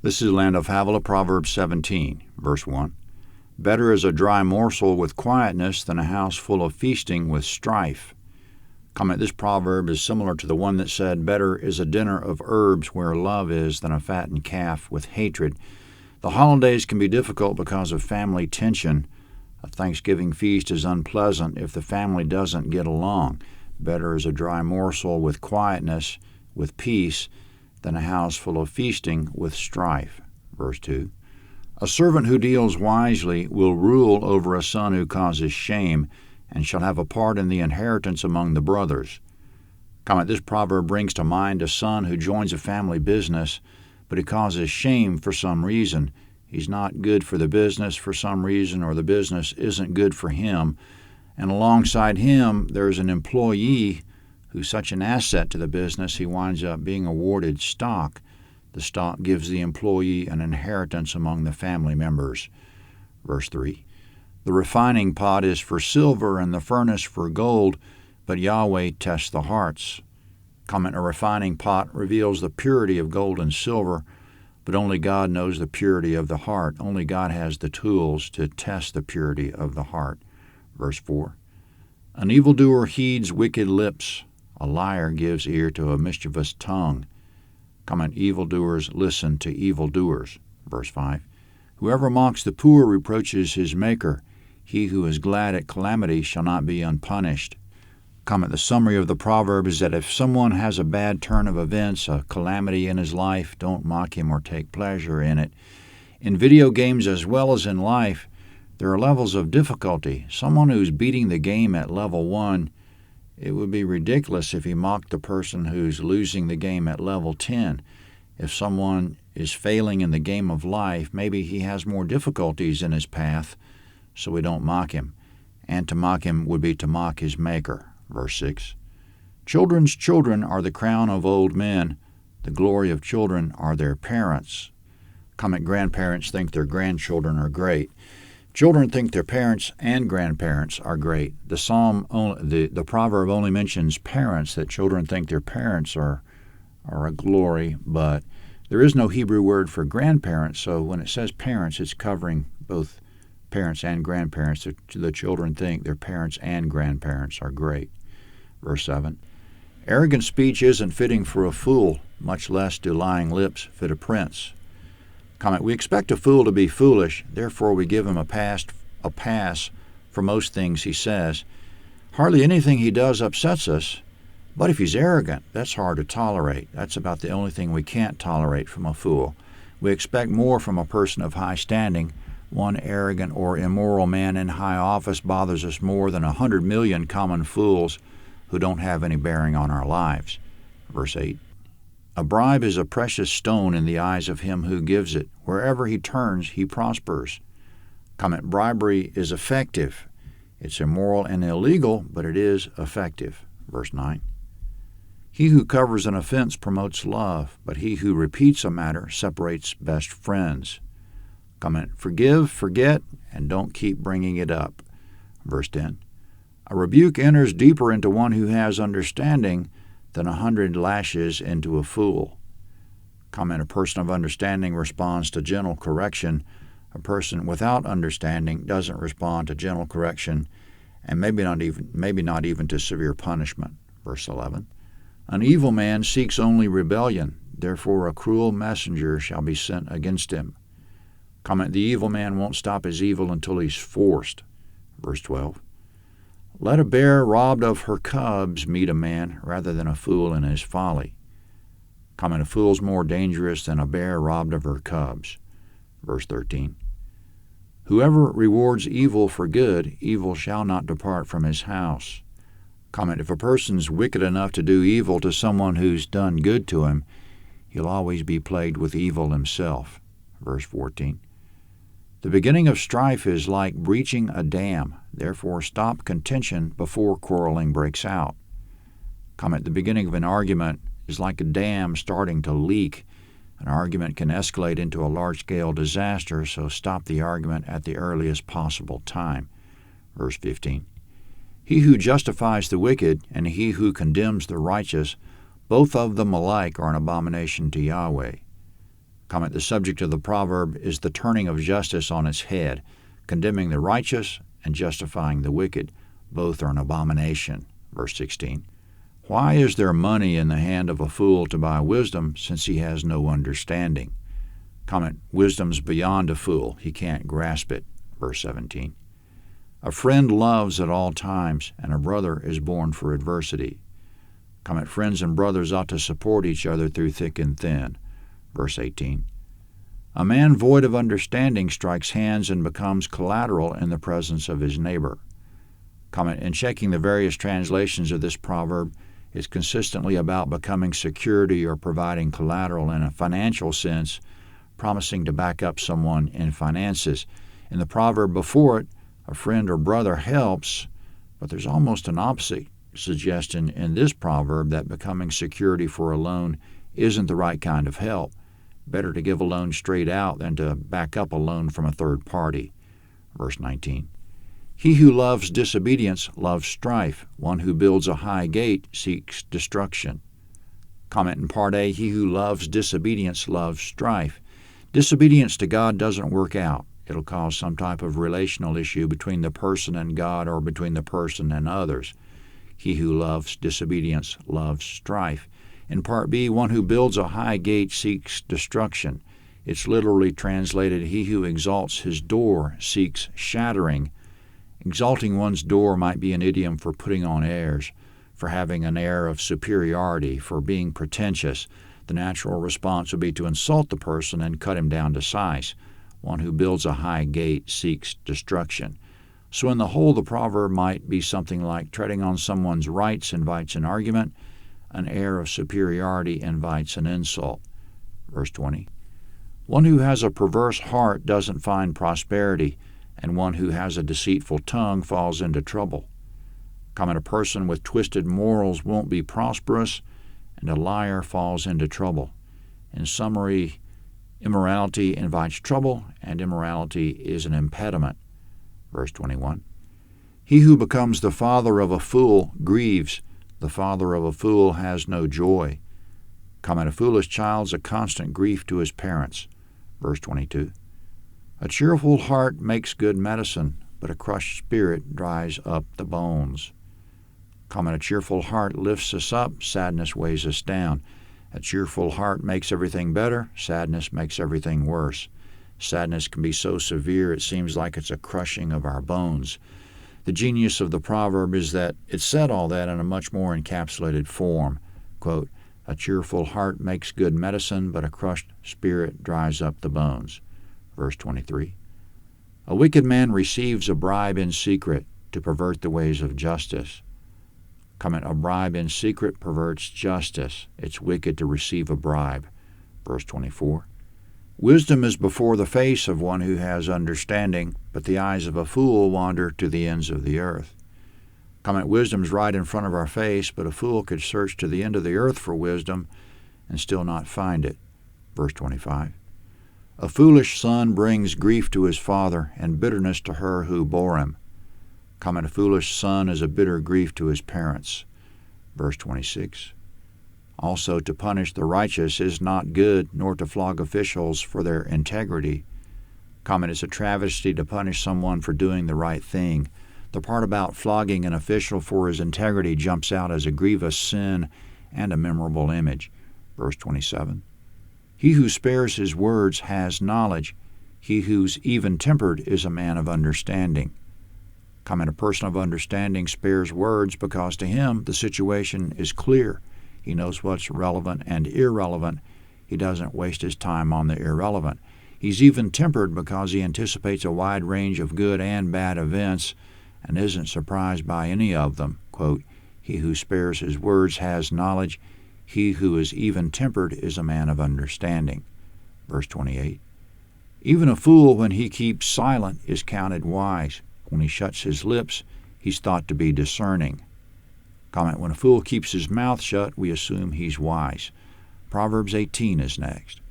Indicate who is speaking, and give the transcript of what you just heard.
Speaker 1: This is the land of Havilah, Proverbs 17, verse 1. Better is a dry morsel with quietness than a house full of feasting with strife. Comment, this proverb is similar to the one that said, better is a dinner of herbs where love is than a fattened calf with hatred. The holidays can be difficult because of family tension. A Thanksgiving feast is unpleasant if the family doesn't get along. Better is a dry morsel with quietness, with peace, than a house full of feasting with strife. Verse 2. A servant who deals wisely will rule over a son who causes shame, and shall have a part in the inheritance among the brothers. Comment, this proverb brings to mind a son who joins a family business, but he causes shame for some reason. He's not good for the business for some reason, or the business isn't good for him. And alongside him, there's an employee who's such an asset to the business, he winds up being awarded stock. The stock gives the employee an inheritance among the family members. Verse 3. The refining pot is for silver and the furnace for gold, but Yahweh tests the hearts. Comment, a refining pot reveals the purity of gold and silver, but only God knows the purity of the heart. Only God has the tools to test the purity of the heart. Verse 4. An evildoer heeds wicked lips. A liar gives ear to a mischievous tongue. Comment, evildoers listen to evildoers. Verse 5. Whoever mocks the poor reproaches his maker. He who is glad at calamity shall not be unpunished. Comment, the summary of the proverb is that if someone has a bad turn of events, a calamity in his life, don't mock him or take pleasure in it. In video games as well as in life, there are levels of difficulty. Someone who's beating the game at level 1, it would be ridiculous if he mocked the person who's losing the game at level 10. If someone is failing in the game of life, maybe he has more difficulties in his path, so we don't mock him. And to mock him would be to mock his maker. Verse 6. Children's children are the crown of old men. The glory of children are their parents. Comment, grandparents think their grandchildren are great. Children think their parents and grandparents are great. The proverb only mentions parents, that children think their parents are a glory, but there is no Hebrew word for grandparents, so when it says parents, it's covering both parents and grandparents. The children think their parents and grandparents are great. Verse 7. Arrogant speech isn't fitting for a fool, much less do lying lips fit a prince. Comment, we expect a fool to be foolish, therefore we give him a pass for most things he says. Hardly anything he does upsets us, but if he's arrogant, that's hard to tolerate. That's about the only thing we can't tolerate from a fool. We expect more from a person of high standing. One arrogant or immoral man in high office bothers us more than 100 million common fools who don't have any bearing on our lives. Verse 8. A bribe is a precious stone in the eyes of him who gives it. Wherever he turns, he prospers. Comment, bribery is effective. It's immoral and illegal, but it is effective. Verse 9. He who covers an offense promotes love, but he who repeats a matter separates best friends. Comment, forgive, forget, and don't keep bringing it up. Verse 10. A rebuke enters deeper into one who has understanding than 100 lashes into a fool. Comment, a person of understanding responds to gentle correction. A person without understanding doesn't respond to gentle correction, and maybe not even to severe punishment. Verse 11. An evil man seeks only rebellion, therefore a cruel messenger shall be sent against him. Comment, the evil man won't stop his evil until he's forced. Verse 12. Let a bear robbed of her cubs meet a man rather than a fool in his folly. Comment, a fool's more dangerous than a bear robbed of her cubs. Verse 13. Whoever rewards evil for good, evil shall not depart from his house. Comment, if a person's wicked enough to do evil to someone who's done good to him, he'll always be plagued with evil himself. Verse 14. The beginning of strife is like breaching a dam. Therefore, stop contention before quarreling breaks out. Comment, the beginning of an argument is like a dam starting to leak. An argument can escalate into a large-scale disaster, so stop the argument at the earliest possible time. Verse 15. He who justifies the wicked and he who condemns the righteous, both of them alike are an abomination to Yahweh. Comment, the subject of the proverb is the turning of justice on its head, condemning the righteous and justifying the wicked. Both are an abomination. Verse 16. Why is there money in the hand of a fool to buy wisdom, since he has no understanding? Comment, wisdom's beyond a fool. He can't grasp it. Verse 17. A friend loves at all times, and a brother is born for adversity. Comment, friends and brothers ought to support each other through thick and thin. Verse 18. A man void of understanding strikes hands and becomes collateral in the presence of his neighbor. Comment, in checking the various translations of this proverb, it's consistently about becoming security or providing collateral in a financial sense, promising to back up someone in finances. In the proverb before it, a friend or brother helps, but there's almost an opposite suggestion in this proverb that becoming security for a loan isn't the right kind of help. Better to give a loan straight out than to back up a loan from a third party. Verse 19. He who loves disobedience loves strife. One who builds a high gate seeks destruction. Comment in Part A, he who loves disobedience loves strife. Disobedience to God doesn't work out. It'll cause some type of relational issue between the person and God or between the person and others. He who loves disobedience loves strife. In Part B, one who builds a high gate seeks destruction. It's literally translated, he who exalts his door seeks shattering. Exalting one's door might be an idiom for putting on airs, for having an air of superiority, for being pretentious. The natural response would be to insult the person and cut him down to size. One who builds a high gate seeks destruction. So in the whole, the proverb might be something like treading on someone's rights invites an argument, an air of superiority invites an insult. Verse 20. One who has a perverse heart doesn't find prosperity, and one who has a deceitful tongue falls into trouble. Comment, a person with twisted morals won't be prosperous, and a liar falls into trouble. In summary, immorality invites trouble, and immorality is an impediment. Verse 21. He who becomes the father of a fool grieves. The father of a fool has no joy. Comment, a foolish child's a constant grief to his parents. Verse 22. A cheerful heart makes good medicine, but a crushed spirit dries up the bones. Comment, a cheerful heart lifts us up, sadness weighs us down. A cheerful heart makes everything better, sadness makes everything worse. Sadness can be so severe it seems like it's a crushing of our bones. The genius of the proverb is that it said all that in a much more encapsulated form. Quote, a cheerful heart makes good medicine, but a crushed spirit dries up the bones. Verse 23. A wicked man receives a bribe in secret to pervert the ways of justice. Comment, a bribe in secret perverts justice. It's wicked to receive a bribe. Verse 24. Wisdom is before the face of one who has understanding, but the eyes of a fool wander to the ends of the earth. Comment, wisdom's right in front of our face, but a fool could search to the end of the earth for wisdom and still not find it. Verse 25. A foolish son brings grief to his father and bitterness to her who bore him. Comment, a foolish son is a bitter grief to his parents. Verse 26. Also, to punish the righteous is not good, nor to flog officials for their integrity. Comment, it's a travesty to punish someone for doing the right thing. The part about flogging an official for his integrity jumps out as a grievous sin and a memorable image. Verse 27. He who spares his words has knowledge. He who's even-tempered is a man of understanding. Comment, a person of understanding spares words because to him the situation is clear. He knows what's relevant and irrelevant. He doesn't waste his time on the irrelevant. He's even-tempered because he anticipates a wide range of good and bad events and isn't surprised by any of them. Quote, he who spares his words has knowledge. He who is even-tempered is a man of understanding. Verse 28. Even a fool, when he keeps silent, is counted wise. When he shuts his lips, he's thought to be discerning. Comment, when a fool keeps his mouth shut, we assume he's wise. Proverbs 18 is next.